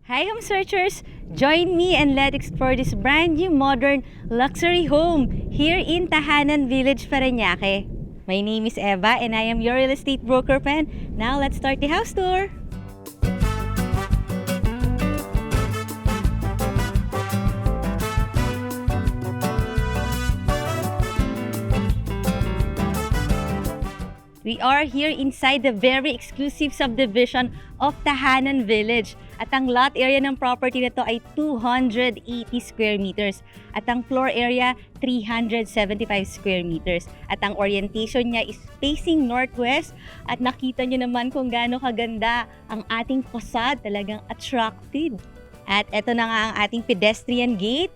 Hi home searchers! Join me and let's explore this brand new modern luxury home here in Tahanan Village, Parañaque. My name is Eva and I am your real estate broker fan. Now let's start the house tour! We are here inside the very exclusive subdivision of Tahanan Village. At ang lot area ng property na to ay 280 square meters. At ang floor area, 375 square meters. At ang orientation niya is facing northwest. At nakita nyo naman kung gaano kaganda ang ating facade. Talagang attractive. At eto na nga ang ating pedestrian gate.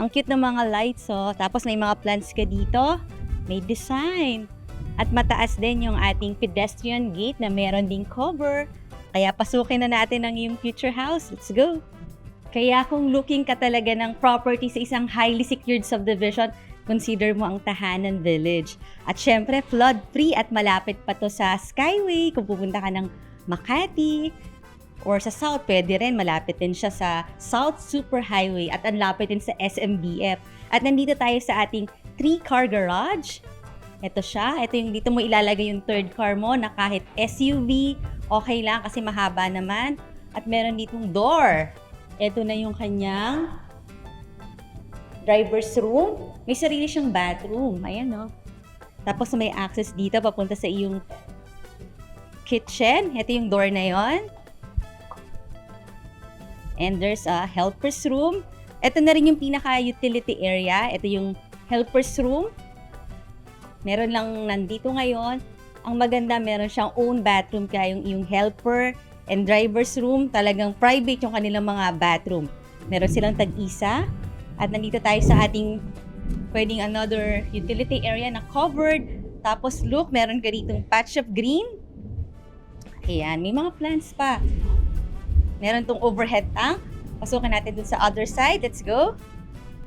Ang cute ng mga lights, oh. Tapos may mga plants ka dito. May design. At mataas din yung ating pedestrian gate na meron ding cover. Kaya pasukin na natin ang iyong future house. Let's go! Kaya kung looking ka talaga ng property sa isang highly secured subdivision, consider mo ang Tahanan Village. At syempre, flood-free at malapit pa to sa Skyway. Kung pupunta ka ng Makati or sa South, pwede rin. Malapit din siya sa South Superhighway at ang lapit din sa SMBF. At nandito tayo sa ating 3-car garage. Ito siya. Ito yung dito mo ilalagay yung third car mo na kahit SUV, okay lang kasi mahaba naman. At meron ditong door. Ito na yung kanyang driver's room. May sarili siyang bathroom. Ayan, no? Tapos may access dito papunta sa iyong kitchen. Ito yung door na yon. And there's a helper's room. Ito na rin yung pinaka-utility area. Ito yung helper's room. Meron lang nandito ngayon. Ang maganda, meron siyang own bathroom kaya yung helper and driver's room, talagang private yung kanilang mga bathroom. Meron silang tag-isa. At nandito tayo sa ating pwedeng another utility area na covered. Tapos look, meron ka ditong patch of green. Ayan, may mga plants pa. Meron tong overhead tank. Pasukan natin dun sa other side. Let's go.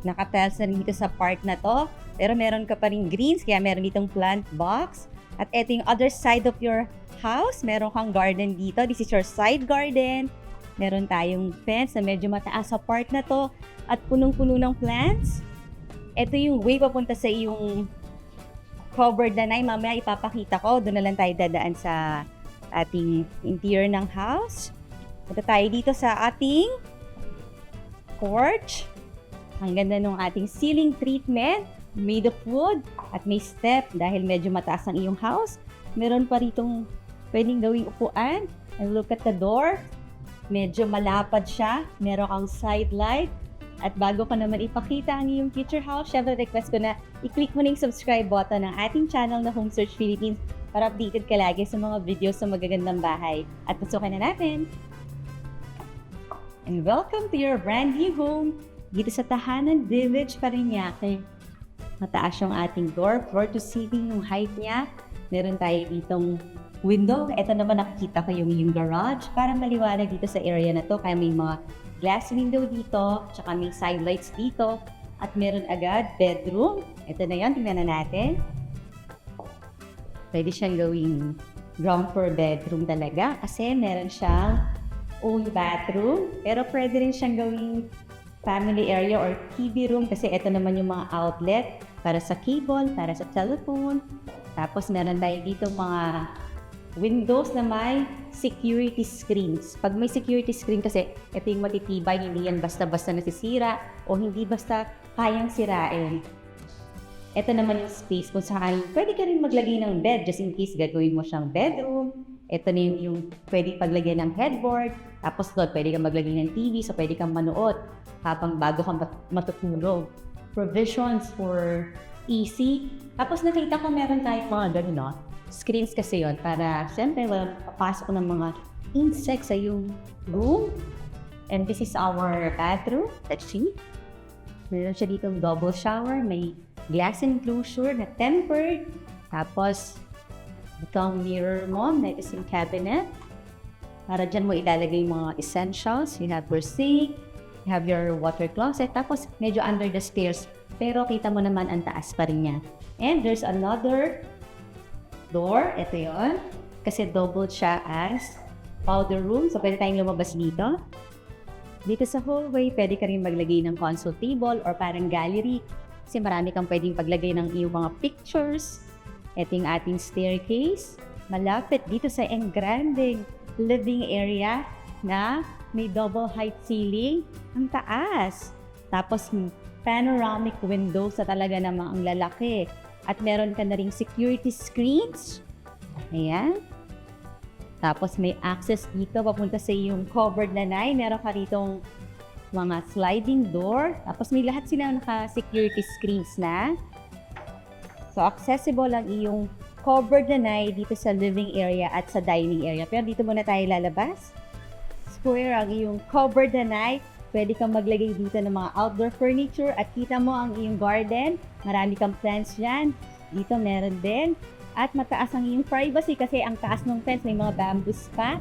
Naka-tiles na rin dito sa part na to. Pero meron ka pa rin greens, kaya meron ditong plant box. At ito yung other side of your house. Meron kang garden dito. This is your side garden. Meron tayong fence na medyo mataas sa part na to. At punong-puno ng plants. Ito yung way papunta sa iyong covered lanay. Mamaya ipapakita ko. Doon na lang tayo dadaan sa ating interior ng house. Ito tayo dito sa ating porch. Ang ganda ng ating ceiling treatment. Made of wood at may step dahil medyo mataas ang iyong house. Meron pa ritong pwedeng gawing upuan. And look at the door. Medyo malapad siya. Meron kang side light. At bago ka naman ipakita ang iyong future house, syempre request ko na i-click mo na yung subscribe button ng ating channel na Home Search Philippines para updated ka lagi sa mga videos sa magagandang bahay. At pasukan na natin! And welcome to your brand new home dito sa Tahanan Village, Parañaque. Mataas yung ating door, floor to ceiling yung height niya. Meron tayo ditong window. Ito naman nakikita ko yung garage para maliwanag dito sa area na to. Kaya may mga glass window dito, tsaka may side lights dito. At meron agad bedroom. Ito na yun, tingnan na natin. Pwede siyang gawing ground floor bedroom talaga kasi meron siyang own bathroom. Pero pwede rin siyang gawing family area or TV room kasi ito naman yung mga outlet para sa cable, para sa telephone. Tapos meron tayo dito mga windows na may security screens. Pag may security screen kasi ito yung matitibay, hindi yan basta-basta nasisira o hindi basta kayang sirain. Ito naman yung space kung saan pwede ka rin maglagay ng bed just in case gagawin mo siyang bedroom. Ito na yung pwede paglagay ng headboard. Tapos doon, pwede kang maglagay ng TV so pwede kang manood habang bago kang matutulog. Provisions for AC. Tapos nakita ko meron tayong mga gano'n, no? Screens kasi yon para siyempre walang papasok ng mga insects sa yung room. And this is our bathroom. Let's see. Meron siya dito double shower. May glass enclosure na tempered. Tapos ito ang mirror mo. May isang cabinet. Para dyan mo ilalagay yung mga essentials. You have your sink. You have your water closet. Tapos medyo under the stairs. Pero kita mo naman ang taas pa rin niya. And there's another door. Ito yon. Kasi double siya as powder room. So pwede tayong lumabas dito. Dito sa hallway, pwede ka rin maglagay ng console table or parang gallery kasi marami kang pwedeng paglagay ng iyong mga pictures. Ito yung ating staircase. Malapit dito sa engranding living area na may double height ceiling. Ang taas. Tapos panoramic windows sa talaga namang ang lalaki. At meron ka na ring security screens. Ayan. Tapos may access dito papunta sa iyong covered lanai. Meron ka ritong mga sliding door. Tapos may lahat sila naka-security screens na. So accessible ang iyong covered lanai dito sa living area at sa dining area. Pero dito muna tayo lalabas. Square ang iyong covered lanai. Pwede kang maglagay dito ng mga outdoor furniture at kita mo ang iyong garden. Marami kang plants dyan. Dito meron din. At mataas ang iyong privacy kasi ang taas ng fence may mga bamboos pa.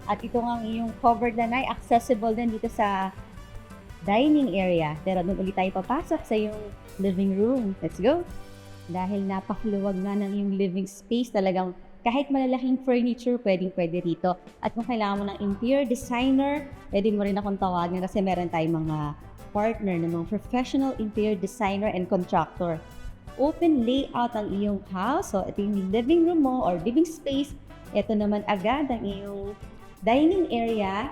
At ito ang iyong covered lanai, accessible din dito sa dining area. Pero doon ulit tayo papasok sa iyong living room. Let's go! Dahil napakaluwag na ng iyong living space, talagang kahit malalaking furniture, pwede rito. At kung kailangan mo ng interior designer, pwede mo rin akong tawagan kasi meron tayong mga partner ng mga professional interior designer and contractor. Open layout ang iyong house. So, ito yung living room mo or living space. Ito naman agad ang iyong dining area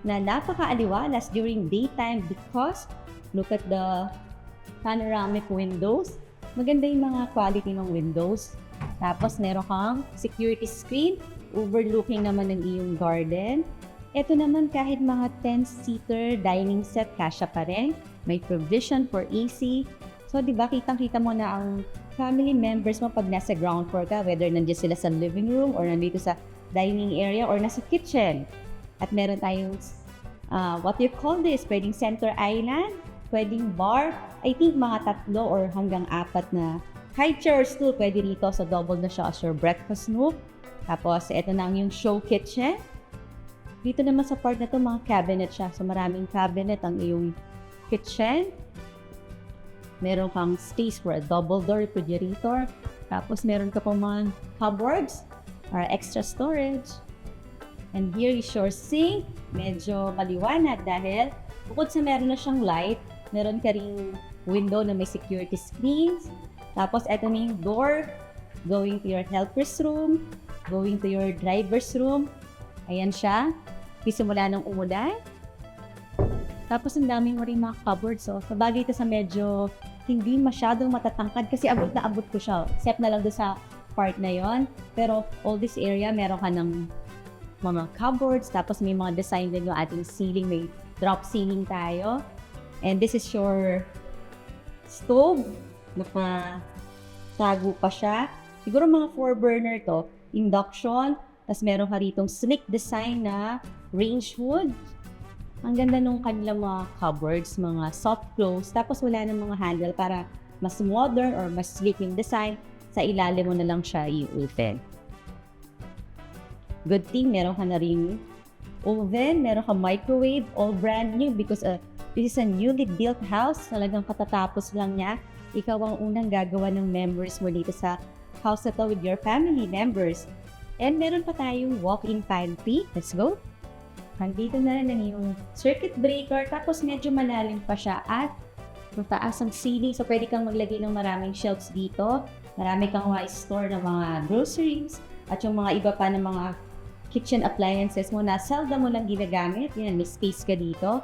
na napaka-aliwalas during daytime because look at the panoramic windows. Maganda yung mga quality ng windows. Tapos, meron kang security screen overlooking naman ng iyong garden. Ito naman kahit mga 10-seater dining set, kasya pa rin. May provision for AC. So, di ba, kitang-kita mo na ang family members mo pag nasa ground floor ka, whether nandiyan sila sa living room or nandito sa dining area or nasa kitchen. At meron tayong, what do you call this? Pwedeng center island, pwedeng bar. I think mga 3 or hanggang 4 na high chair stool pwede rito. So, double na siya as your breakfast nook. Tapos, ito na ang yung show kitchen. Dito naman sa part na to mga cabinet siya. So, maraming cabinet ang iyong kitchen. Meron kang space for a double door refrigerator. Tapos meron ka pang mga cupboards or extra storage. And here is your sink. Medyo maliwanag dahil bukod sa meron na siyang light, meron ka ring window na may security screens. Tapos eto na yung door going to your helper's room, going to your driver's room. Ayan siya. Simula ng umulan. Tapos ang daming mo rin mga cupboards. So, sabagay ito sa medyo hindi masyadong matatangkad kasi abot na abot ko siya. Except na lang doon sa part na yon. Pero all this area, meron ka ng mga cupboards. Tapos may mga design din yung ating ceiling. May drop ceiling tayo. And this is your stove. Nakatago pa siya. Siguro mga 4 burner to. Induction. Tapos meron ka ritong sleek design na range hood. Ang ganda nung kanilang mga cupboards, mga soft close, tapos wala ng mga handle para mas modern or mas sleek yung design. Sa ilalim mo na lang siya i-open. Good thing, meron ka na rin oven, meron ka microwave, all brand new because this is a newly built house. Talagang katatapos lang niya. Ikaw ang unang gagawa ng memories mo dito sa house na to with your family members. And meron pa tayong walk-in pantry. Let's go! Nandito na rin ang yung circuit breaker, tapos medyo malalim pa siya at mataas ang ceiling. So, pwede kang maglagay ng maraming shelves dito. Marami kang store ng mga groceries at yung mga iba pa ng mga kitchen appliances mo na seldom mo lang ginagamit. Yan, may space ka dito.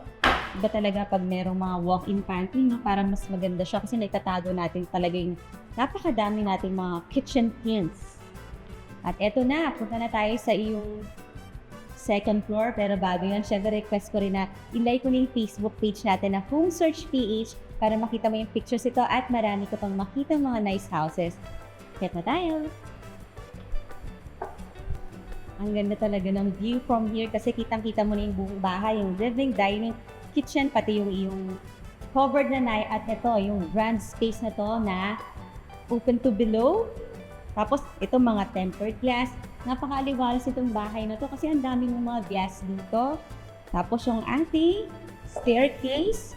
Iba talaga pag merong mga walk-in pantry, no? Para mas maganda siya kasi naitatago natin talaga yung napakadami nating mga kitchen hints. At eto na, punta na tayo sa iyong second floor. Pero bago yan, syempre request ko rin na i-like ko na yung Facebook page natin na Home Search PH para makita mo yung pictures ito at marami ko pang makita mga nice houses. Kaya na tayo! Ang ganda talaga ng view from here kasi kitang-kita mo na yung buong bahay, yung living, dining, kitchen, pati yung iyong covered lanai at ito, yung grand space na to na open to below. Tapos, ito mga tempered glass. Napaka-aliwalas itong bahay na to kasi ang daming mga glass dito. Tapos, yung ating staircase.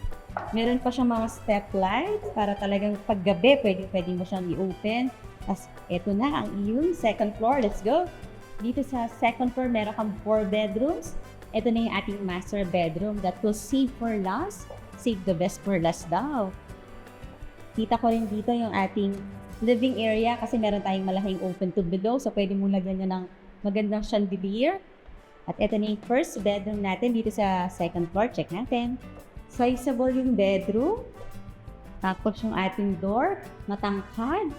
Meron pa siyang mga step lights para talagang paggabi, pwede mo siyang i-open. Tapos, ito na ang iyong second floor. Let's go! Dito sa second floor, meron kang 4 bedrooms. ito na yung ating master bedroom that will save for last. Save the best for last daw. Kita ko rin dito yung ating living area kasi meron tayong malaking open to below. So, pwede mo lagyan nyo ng magandang chandelier. At ito na yung first bedroom natin dito sa second floor. Check natin. Sizable yung bedroom. Tapos yung ating door, matangkad.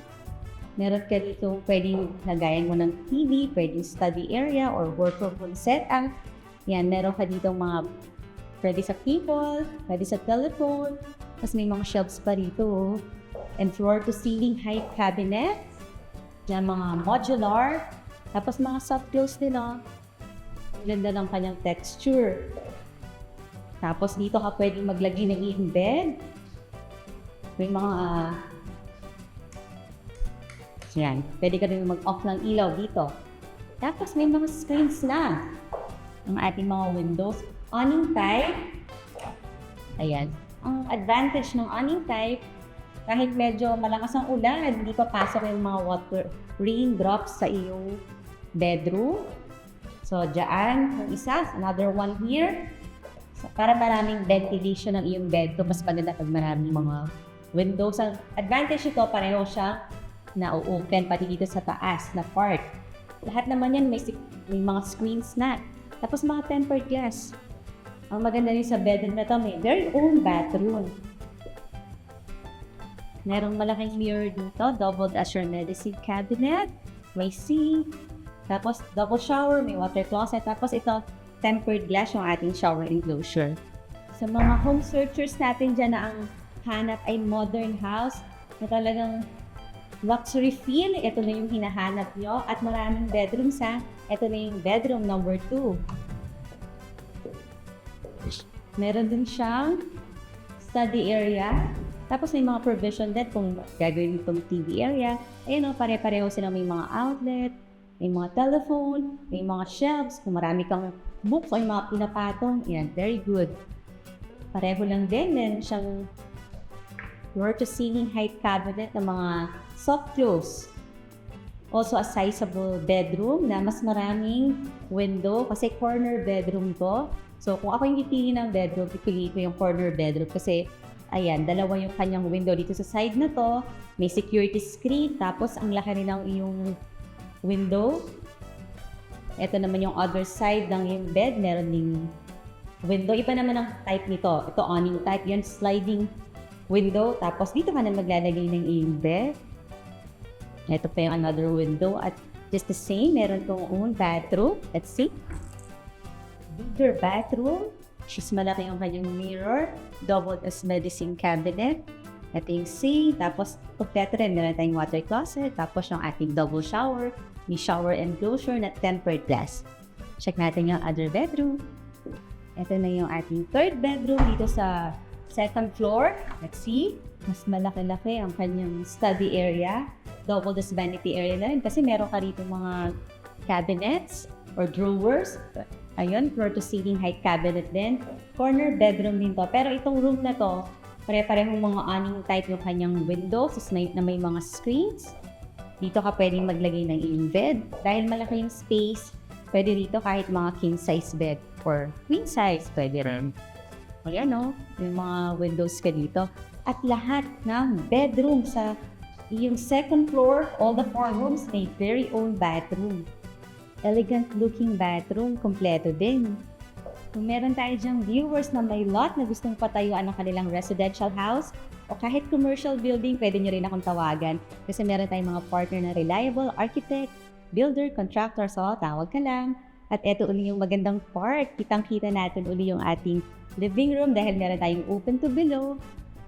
Meron ka dito pwedeng lagayan mo ng TV, pwedeng study area or workroom setup. Yan, meron ka dito mga pwede sa people, pwede sa telephone. Tapos may mga shelves pa rito. And floor to ceiling height cabinet. Yan, mga modular. Tapos mga soft close din, oh. Ganda ng kanyang texture. Tapos dito ka pwedeng maglagay ng iyong bed. May mga yan, pwede ka rin mag-off ng ilaw dito. Tapos may mga screens na. Ang ating mga windows. Awning type. Ayan. Ang advantage ng awning type, kahit medyo malakas ang ulan, hindi pa pasok yung mga raindrops sa iyong bedroom. So, dyan, yung isa, another one here. So, para maraming ventilation ng iyong bed. Mas maganda pag maraming mga windows. Ang advantage ito, pareho siya na open pati dito sa taas na part. Lahat naman yan may mga screens na. Tapos mga tempered glass. Ang maganda rin sa bedroom na to, may very own bathroom. Merong malaking mirror dito, double as your medicine cabinet, may sink, tapos double shower, may water closet, tapos ito, tempered glass yung ating shower enclosure. Sa mga home searchers natin dyan na ang hanap ay modern house, na talagang luxury feel, ito na yung hinahanap nyo. At maraming bedrooms ha. Ito na yung bedroom number 2. Meron din siyang study area. Tapos may mga provision din kung gagawin itong TV area. Ayan o, pare-pareho sila. May mga outlet, may mga telephone, may mga shelves. Kung marami kang books o yung mga pinapatong, ayan, very good. Pareho lang din. Meron siyang floor to ceiling height cabinet ng mga soft close. Also a sizable bedroom na mas maraming window kasi corner bedroom to. So kung ako yung pipili ng bedroom, pipili ko yung corner bedroom kasi ayan, dalawa yung kanyang window dito sa side na to. May security screen, tapos ang laki rin ng iyong window. Ito naman yung other side ng yung bed, meron ding window. Iba naman ang type nito. Ito awning type, yan sliding window. Tapos dito ka na maglalagay ng iyong bed. Ito pa yung another window at just the same, meron tong own bathroom. Let's see. Bigger bathroom. She's malaki yung kanyang mirror. Double as medicine cabinet. Ito yung sink. Tapos, kompleto rin. Meron tayong water closet. Tapos yung ating double shower. May shower enclosure na tempered glass. Check natin yung other bedroom. Ito na yung ating third bedroom dito sa second floor. Let's see. Mas malaki-laki ang kanyang study area. Double this vanity area na rin kasi meron ka rito mga cabinets or drawers. Ayun, floor to ceiling height cabinet din. Corner bedroom din to. Pero itong room na to, pare-parehong mga awning type yung kanyang windows na may mga screens. Dito ka pwedeng maglagay ng iyong bed. Dahil malaki yung space, pwede rito kahit mga king size bed or queen size pwede rin. Ayan o, yung mga windows ka dito. At lahat ng bedroom sa yung second floor, all the 4 rooms may very own bathroom. Elegant looking bathroom, kompleto din. Kung meron tayo dyang viewers na may lot na gustong patayuan ng kanilang residential house o kahit commercial building, pwede nyo rin akong tawagan kasi meron tayong mga partner na reliable architect, builder, contractor, so tawag ka lang. At eto uli yung magandang part, kitang-kita natin uli yung ating living room dahil meron tayong open to below.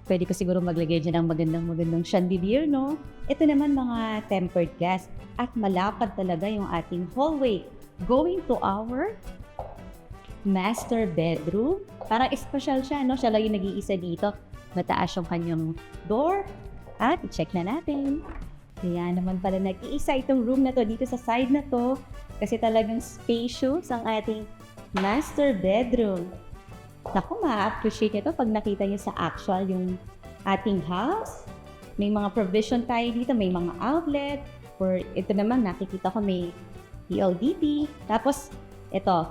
Pwede ko siguro maglagay dyan ng magandang chandelier, no? Ito naman mga tempered glass at malapad talaga yung ating hallway going to our master bedroom. Parang espesyal siya, no? Siya lang yung nag-iisa dito. Mataas yung kanyang door at i-check na natin. Kaya naman pala nag-iisa itong room na to dito sa side na to kasi talagang spacious ang ating master bedroom. Naku, ma-appreciate ito pag nakita niyo sa actual yung ating house. May mga provision tayo dito, may mga outlet. Or ito naman, nakikita ko may PLDT. Tapos, ito,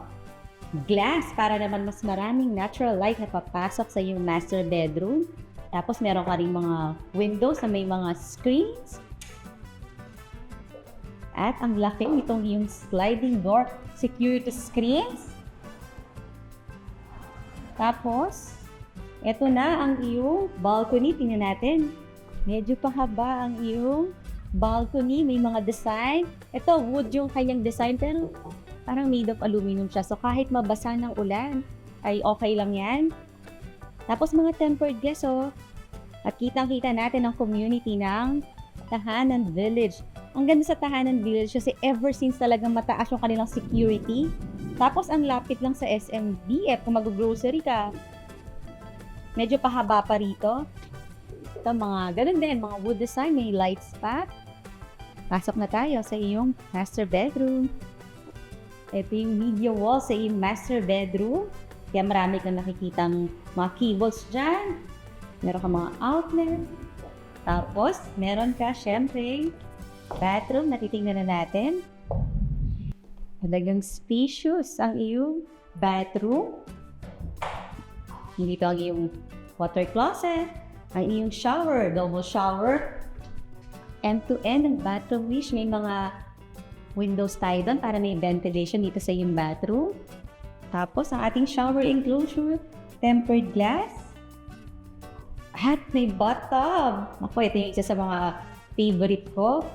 glass para naman mas maraming natural light na papasok sa iyong master bedroom. Tapos meron ka rin mga windows na may mga screens. At ang laki nitong yung sliding door security screens. Tapos, eto na ang iyong balcony. Tingnan natin. Medyo pahaba ang iyong balcony. May mga design. Ito, wood yung kanyang design pero parang made of aluminum siya. So kahit mabasa ng ulan, ay okay lang yan. Tapos mga tempered glass, oh. At kitang-kita natin ang community ng Tahanan Village. Ang ganda sa Tahanan Village kasi ever since talagang mataas yung kanilang security. Tapos ang lapit lang sa SMDF kung mag-grocery ka. Medyo pahaba pa rito. Ito mga ganun din, mga wood design, may lights pa. Pasok na tayo sa iyong master bedroom. Ito yung media wall sa iyong master bedroom. Kaya marami kang nakikitang mga cables dyan. Meron ka mga outlet. Tapos, meron ka syempre bathroom na titingnan na natin. Talagang spacious ang iyong bathroom. Dito ang iyong water closet. Ang iyong shower, double shower. End-to-end ang bathroom wish. May mga windows tayo doon para may ventilation dito sa iyong bathroom. Tapos, ang ating shower enclosure, tempered glass. At may bathtub. Ako, ito yung isa sa mga favorite ko.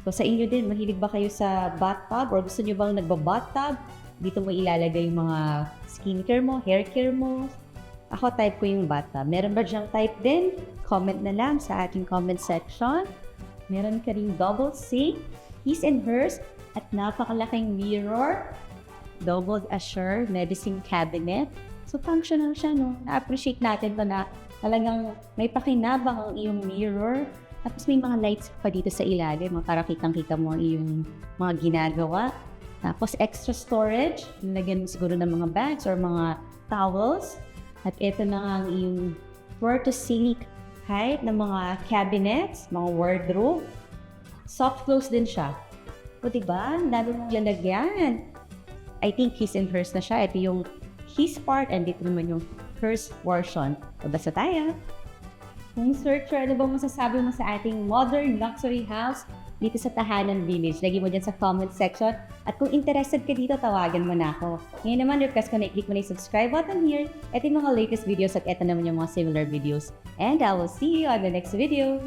So, sa inyo din, mahilig ba kayo sa bathtub? Or gusto nyo bang nagba-bathtub? Dito mo ilalagay yung mga skincare mo, hair care mo. Ako, type ko yung bathtub. Meron ba dyang type din? Comment na lang sa ating comment section. Meron ka rin double sink, his and hers, at napakalaking mirror, double assure medicine cabinet. So, functional siya, no? Na-appreciate natin to na talagang may pakinabang ang iyong mirror. Tapos may mga lights pa dito sa ilalim, para kitang-kita mo ang iyong mga ginagawa. Tapos extra storage, nilagyan mo siguro ng mga bags or mga towels. At ito na ang iyong floor to ceiling height ng mga cabinets, mga wardrobe. Soft close din siya. O diba? Ang dami mong lalagyan. I think his and hers na siya. Ito yung his part and dito naman yung hers portion. So, basta tayo. Kung searcher, ano ba masasabi mo sa ating modern luxury house dito sa Tahanan Village? Lagi mo dyan sa comment section. At kung interested ka dito, tawagan mo na ako. Ngayon naman, request ko na i-click mo na yung subscribe button here. Ito yung mga latest videos at ito naman yung mga similar videos. And I will see you on the next video.